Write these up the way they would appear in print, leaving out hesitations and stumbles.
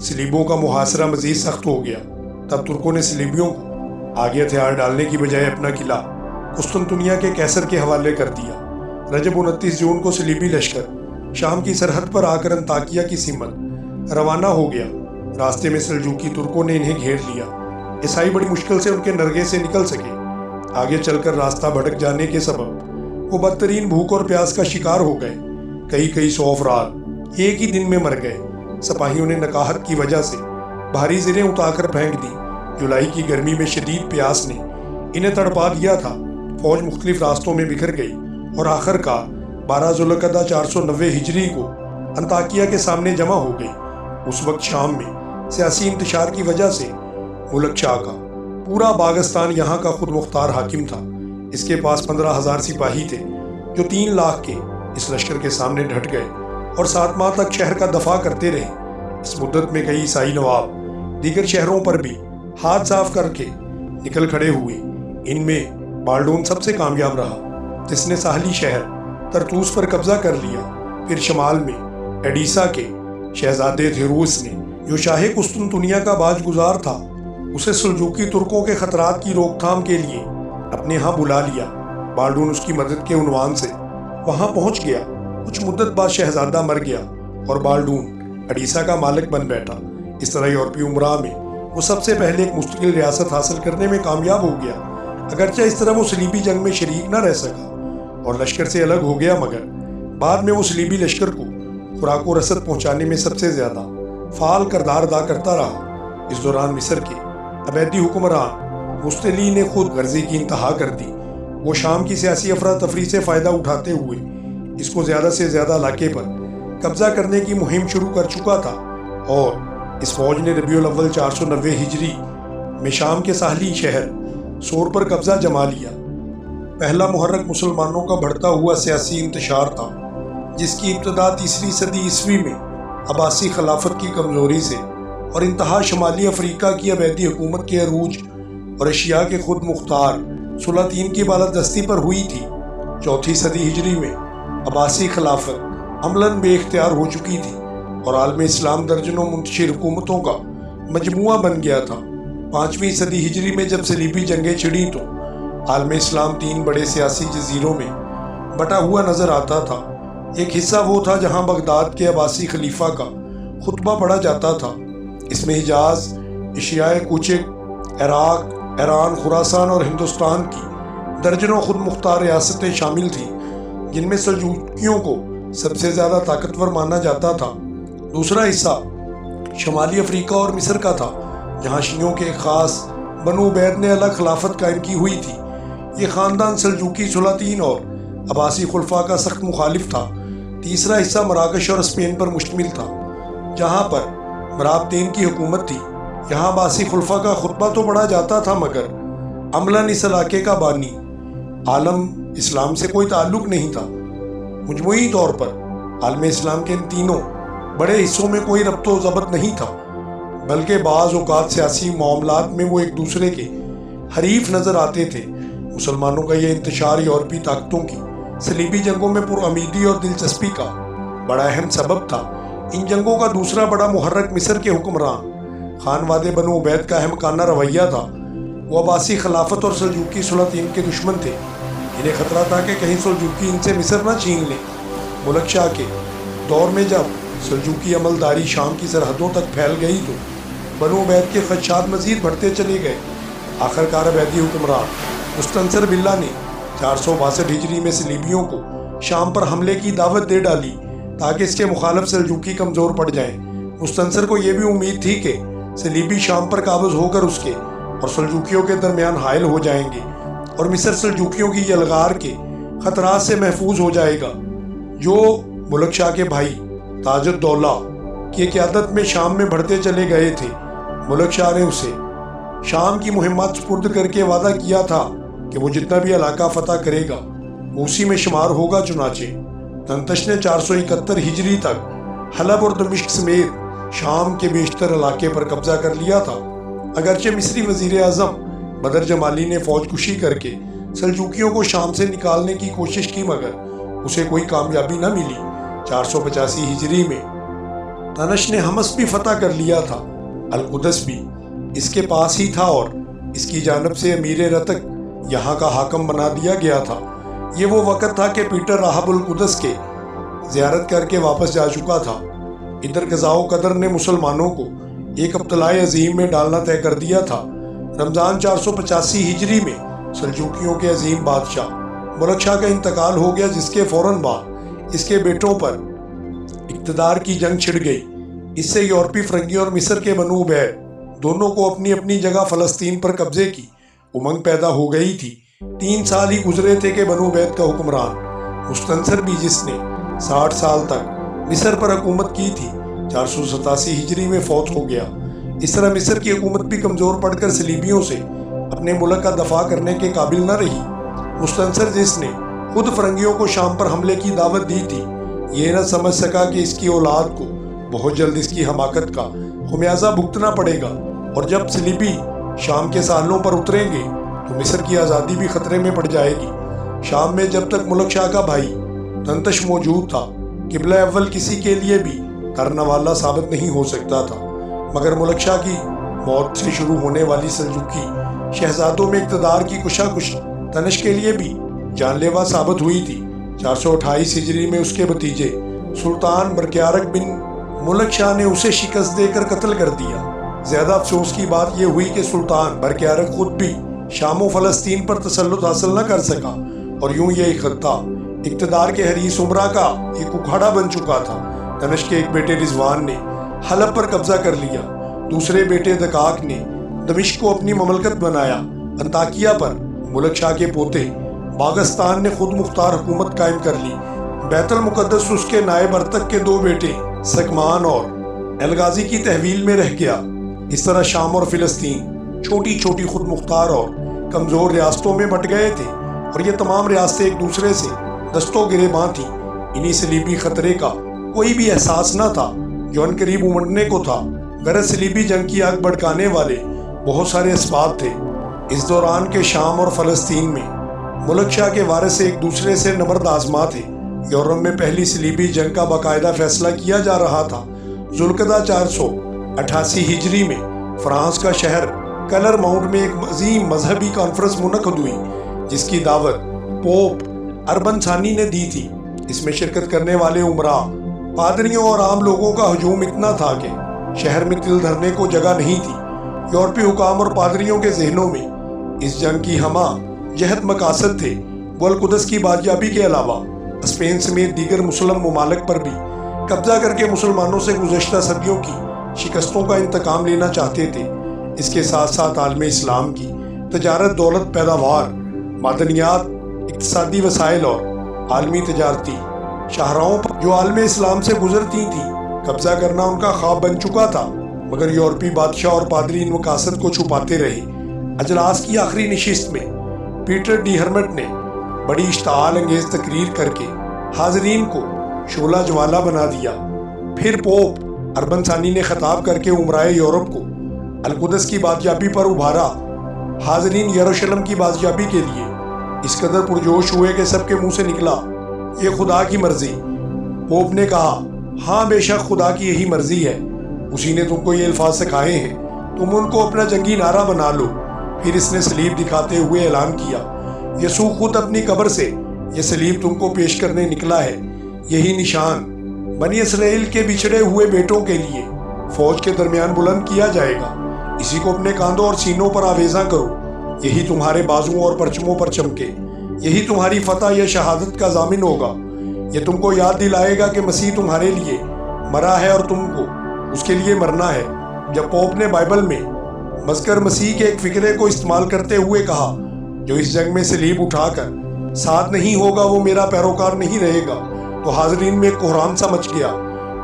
صلیبوں کا محاصرہ مزید سخت ہو گیا۔ تب ترکوں نے صلیبیوں کو آگے ہتھیار ڈالنے کی بجائے اپنا قلعہ قسطنطنیہ کے قیصر کے حوالے کر دیا۔ رجب 29 جون کو صلیبی لشکر شام کی سرحد پر آ کر انطاکیہ کی سمت روانہ ہو گیا۔ راستے میں سلجوقی ترکوں نے انہیں گھیر لیا۔ عیسائی بڑی مشکل سے ان کے نرغے سے نکل سکے۔ آگے چل کر راستہ بھٹک جانے کے سبب وہ بدترین بھوک اور پیاس کا شکار ہو گئے۔ کئی 100 افراد ایک ہی دن میں مر گئے۔ سپاہیوں نے نکاہت کی وجہ سے بھاری زریں اٹھا کر پھینک دی۔ جولائی کی گرمی میں شدید پیاس نے انہیں تڑپا دیا تھا۔ فوج مختلف راستوں میں بکھر گئی اور آخر کار 12 ذوالقعدہ 490 ہجری کو انطاکیہ کے سامنے جمع ہو گئی۔ اس وقت شام میں سیاسی انتشار کی وجہ سے ملک شاہ کا پورا باغستان یہاں کا خود مختار حاکم تھا۔ اس کے پاس 15,000 سپاہی تھے جو 3 لاکھ کے اس لشکر کے سامنے ڈٹ گئے اور 7 ماہ تک شہر کا دفاع کرتے رہے۔ اس مدت میں کئی عیسائی نواب دیگر شہروں پر بھی ہاتھ صاف کر کے نکل کھڑے ہوئے۔ ان میں بالڈون سب سے کامیاب رہا، جس نے ساحلی شہر طرطوس پر قبضہ کر لیا۔ پھر شمال میں ایڈیسا کے شہزادے تھیروس نے، جو شاہ قسطنطنیہ کا باج گزار تھا، اسے سلجوقی ترکوں کے خطرات کی روک تھام کے لیے اپنے ہاں بلا لیا۔ بالڈون اس کی مدد کے عنوان سے وہاں پہنچ گیا۔ کچھ مدت بعد شہزادہ مر گیا اور بالڈون ایڈیسا کا مالک بن بیٹھا۔ اس طرح یورپی امراء میں وہ سب سے پہلے ایک مستقل ریاست حاصل کرنے میں کامیاب ہو گیا۔ اگرچہ اس طرح وہ صلیبی جنگ میں شریک نہ رہ سکا اور لشکر سے الگ ہو گیا، مگر بعد میں وہ صلیبی لشکر کو خوراک و رسد پہنچانے میں سب سے زیادہ فعال کردار ادا کرتا رہا۔ اس دوران مصر کے عبیدی حکمران مستلی نے خود غرضی کی انتہا کر دی۔ وہ شام کی سیاسی افراتفری سے فائدہ اٹھاتے ہوئے اس کو زیادہ سے زیادہ علاقے پر قبضہ کرنے کی مہم شروع کر چکا تھا، اور اس فوج نے ربیع الاول 490 ہجری میں شام کے ساحلی شہر سور پر قبضہ جما لیا۔ پہلا محرک مسلمانوں کا بڑھتا ہوا سیاسی انتشار تھا، جس کی ابتدا 3 صدی عیسوی میں عباسی خلافت کی کمزوری سے اور انتہا شمالی افریقہ کی عبیدی حکومت کے عروج اور ایشیا کے خود مختار سلاطین کی بالادستی پر ہوئی تھی۔ 4 صدی ہجری میں عباسی خلافت عملاً بے اختیار ہو چکی تھی اور عالم اسلام درجنوں منتشر حکومتوں کا مجموعہ بن گیا تھا۔ 5ویں صدی ہجری میں جب صلیبی جنگیں چھڑیں تو عالم اسلام 3 بڑے سیاسی جزیروں میں بٹا ہوا نظر آتا تھا۔ ایک حصہ وہ تھا جہاں بغداد کے عباسی خلیفہ کا خطبہ پڑھا جاتا تھا۔ اس میں حجاز، ایشیاء کوچک، عراق، ایران، خراسان اور ہندوستان کی درجنوں خود مختار ریاستیں شامل تھیں، جن میں سلجوقیوں کو سب سے زیادہ طاقتور مانا جاتا تھا۔ دوسرا حصہ شمالی افریقہ اور مصر کا تھا، جہاں شیعوں کے ایک خاص بنو عبید نے الگ خلافت قائم کی ہوئی تھی۔ یہ خاندان سلجوقی سلاطین اور عباسی خلفاء کا سخت مخالف تھا۔ تیسرا حصہ مراکش اور اسپین پر مشتمل تھا، جہاں پر مرابطین کی حکومت تھی۔ یہاں عباسی خلفاء کا خطبہ تو پڑھا جاتا تھا، مگر عملاً اس علاقے کا بانی عالم اسلام سے کوئی تعلق نہیں تھا۔ مجموعی طور پر عالم اسلام کے ان تینوں بڑے حصوں میں کوئی ربط و ضبط نہیں تھا، بلکہ بعض اوقات سیاسی معاملات میں وہ ایک دوسرے کے حریف نظر آتے تھے۔ مسلمانوں کا یہ انتشار یورپی طاقتوں کی صلیبی جنگوں میں پرامیدی اور دلچسپی کا بڑا اہم سبب تھا۔ ان جنگوں کا دوسرا بڑا محرک مصر کے حکمران خانواد بنو عبید کا احمقانہ رویہ تھا۔ وہ عباسی خلافت اور سلجوقی سلاطین کے دشمن تھے۔ انہیں خطرہ تھا کہ کہیں سلجوقی ان سے مصر نہ چھین لیں۔ ملک شاہ کے دور میں جب سلجوقی عملداری شام کی سرحدوں تک پھیل گئی تو بنو عبید کے خدشات مزید بڑھتے چلے گئے۔ آخر کار عبیدی حکمران مستنصر باللہ نے 462 ہجری میں صلیبیوں کو شام پر حملے کی دعوت دے ڈالی تاکہ اس کے مخالف سلجوقی کمزور پڑ جائیں۔ مستنصر کو یہ بھی امید تھی کہ صلیبی شام پر قابض ہو کر اس کے اور سلجوقیوں کے درمیان حائل ہو جائیں گے اور مصر سلجوقیوں کی یلغار کے خطرات سے محفوظ ہو جائے گا، جو ملک شاہ کے بھائی تاج الدولہ کی قیادت میں شام میں بڑھتے چلے گئے تھے۔ ملک شاہ نے اسے شام کی مہمات سپرد کر کے وعدہ کیا تھا کہ وہ جتنا بھی علاقہ فتح کرے گا وہ اسی میں شمار ہوگا۔ چنانچہ تنتش نے 471 ہجری تک حلب اور دمشق سمیت شام کے بیشتر علاقے پر قبضہ کر لیا تھا۔ اگرچہ مصری وزیر اعظم بدر جمالی نے فوج کشی کر کے سلجوقیوں کو شام سے نکالنے کی کوشش کی، مگر اسے کوئی کامیابی نہ ملی۔ 485 ہجری میں تنش نے حمص بھی فتح کر لیا تھا، القدس بھی اس کے پاس ہی تھا اور اس کی جانب سے امیر رتق یہاں کا حاکم بنا دیا گیا تھا۔ یہ وہ وقت تھا کہ پیٹر راہب القدس کے زیارت کر کے واپس جا چکا تھا۔ ادھر قضاء و قدر نے مسلمانوں کو ایک ابتلاء عظیم میں ڈالنا طے کر دیا تھا۔ رمضان 485 ہجری میں سلجوکیوں کے عظیم بادشاہ ملک شاہ کا انتقال ہو گیا، جس کے فوراً بعد اس کے بیٹوں پر اقتدار کی جنگ چھڑ گئی۔ اس سے یورپی فرنگی اور مصر کے بنو عبید دونوں کو اپنی اپنی جگہ فلسطین پر قبضے کی امنگ پیدا ہو گئی تھی۔ 3 سال ہی گزرے تھے کہ بنو عبید کا حکمران مستنصر بھی، جس نے 60 سال تک مصر پر حکومت کی تھی، 487 ہجری میں فوت ہو گیا۔ اس طرح مصر کی حکومت بھی کمزور پڑ کر صلیبیوں سے اپنے ملک کا دفاع کرنے کے قابل نہ رہی۔ مستنصر، جس نے خود فرنگیوں کو شام پر حملے کی دعوت دی تھی، یہ نہ سمجھ سکا کہ اس کی اولاد کو بہت جلد اس کی حماقت کا خمیازہ بھگتنا پڑے گا، اور جب صلیبی شام کے ساحلوں پر اتریں گے تو مصر کی آزادی بھی خطرے میں پڑ جائے گی۔ شام میں جب تک ملک شاہ کا بھائی تنتش موجود تھا، قبلہ اول کسی کے لیے بھی کرنے والا ثابت نہیں ہو سکتا تھا، مگر ملک شاہ کی موت سے شروع ہونے والی سلجوکی شہزادوں میں اقتدار کی کشاکش تنش کے لیے بھی جان لیوا ثابت ہوئی تھی۔ 428 ہجری میں اس کے بھتیجے سلطان برکیارک بن ملک شاہ نے اسے شکست دے کر قتل کر دیا۔ زیادہ افسوس کی بات یہ ہوئی کہ سلطان برکیارک خود بھی شام و فلسطین پر تسلط حاصل نہ کر سکا، اور یوں یہ خطہ اقتدار کے حریص عمرہ کا ایک اکھاڑا بن چکا تھا۔ تنش کے ایک بیٹے رضوان نے حلب پر قبضہ کر لیا، دوسرے بیٹے دکاک نے دمشق کو اپنی مملکت بنایا۔ انطاکیہ پر ملک شاہ کے پوتے باغستان نے خود مختار حکومت قائم کر لی۔ بیت المقدس اس کے نائب ارتق کے 2 بیٹے سکمان اور الغازی کی تحویل میں رہ گیا۔ اس طرح شام اور فلسطین چھوٹی چھوٹی خود مختار اور کمزور ریاستوں میں بٹ گئے تھے، اور یہ تمام ریاستیں ایک دوسرے سے دست و گریباں تھیں۔ انہی صلیبی خطرے کا کوئی بھی احساس نہ تھا جو ان قریب امڑنے کو تھا۔ غرض صلیبی جنگ کی آگ بھڑکانے والے بہت سارے اسباب تھے۔ اس دوران کے شام اور فلسطین میں ملک شاہ کے وارث ایک دوسرے سے نبرد آزما تھے۔ یورپ میں پہلی صلیبی جنگ کا باقاعدہ فیصلہ کیا جا رہا تھا۔ ذوالقعدہ 488 ہجری میں فرانس کا شہر کلر ماؤنٹ میں ایک عظیم مذہبی کانفرنس منعقد ہوئی، جس کی دعوت پوپ اربن ثانی نے دی تھی۔ اس میں شرکت کرنے والے عمراء، پادریوں اور عام لوگوں کا ہجوم اتنا تھا کہ شہر میں تل دھرنے کو جگہ نہیں تھی۔ یورپی حکام اور پادریوں کے ذہنوں میں اس جنگ کی ہمہ جہت مقاصد تھے۔ وہ القدس کی بازیابی کے علاوہ اسپین سمیت دیگر مسلم ممالک پر بھی قبضہ کر کے مسلمانوں سے گزشتہ صدیوں کی شکستوں کا انتقام لینا چاہتے تھے۔ اس کے ساتھ ساتھ عالم اسلام کی تجارت، دولت، پیداوار، معدنیات، اقتصادی وسائل اور عالمی تجارتی شاہراہوں پر جو عالم اسلام سے گزرتی تھیں قبضہ کرنا ان کا خواب بن چکا تھا، مگر یورپی بادشاہ اور پادری ان مقاصد کو چھپاتے رہے۔ اجلاس کی آخری نشست میں پیٹر ڈی ہرمٹ نے بڑی اشتعال انگیز تقریر کر کے حاضرین کو شعلہ جوالا بنا دیا۔ پھر پوپ اربن ثانی نے خطاب کر کے عمرائے یورپ کو القدس کی بازیابی پر ابھارا۔ حاضرین یروشلم کی بازیابی کے لیے اس قدر پرجوش ہوئے کہ سب کے منہ سے نکلا، یہ خدا کی مرضی۔ پوپ نے کہا، ہاں بے شک خدا کی یہی مرضی ہے، اسی نے تم کو یہ الفاظ سکھائے ہیں، تم ان کو اپنا جنگی نعرہ بنا لو۔ پھر اس نے صلیب دکھاتے ہوئے اعلان کیا، یسوع خود اپنی قبر سے یہ صلیب تم کو پیش کرنے نکلا ہے۔ یہی نشان بنی اسرائیل کے بچھڑے ہوئے بیٹوں کے لیے فوج کے درمیان بلند کیا جائے گا، اسی کو اپنے کاندھوں اور سینوں پر آویزاں کرو، یہی تمہارے بازوؤں اور پرچموں پر چمکے، یہی تمہاری فتح یا شہادت کا ضامن ہوگا۔ یہ تم کو یاد دلائے گا کہ مسیح تمہارے لیے مرا ہے اور تم کو اس کے لیے مرنا ہے۔ جب پوپ نے بائبل میں مذکر مسیح کے ایک فقرے کو استعمال کرتے ہوئے کہا، جو اس جنگ میں صلیب اٹھا کر ساتھ نہیں ہوگا وہ میرا پیروکار نہیں رہے گا، تو حاضرین میں کوہرام سا مچ گیا۔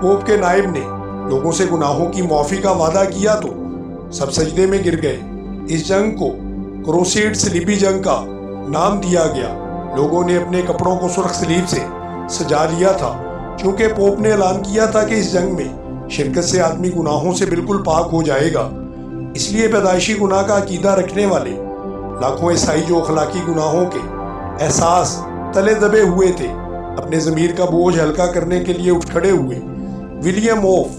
پوپ کے نائب نے لوگوں سے گناہوں کی معافی کا وعدہ کیا تو سب سجدے میں گر گئے۔ اس جنگ کو کروسیڈ صلیبی جنگ کا نام دیا گیا۔ لوگوں نے اپنے کپڑوں کو سرخ صلیب سے سجا لیا تھا، چونکہ پوپ نے اعلان کیا تھا کہ اس جنگ میں شرکت سے آدمی گناہوں سے بالکل پاک ہو جائے گا۔ اس لیے پیدائشی گناہ کا عقیدہ رکھنے والے لاکھوں عیسائی جو اخلاقی گناہوں کے احساس تلے دبے ہوئے تھے، اپنے ضمیر کا بوجھ ہلکا کرنے کے لیے اٹھ کھڑے ہوئے۔ William of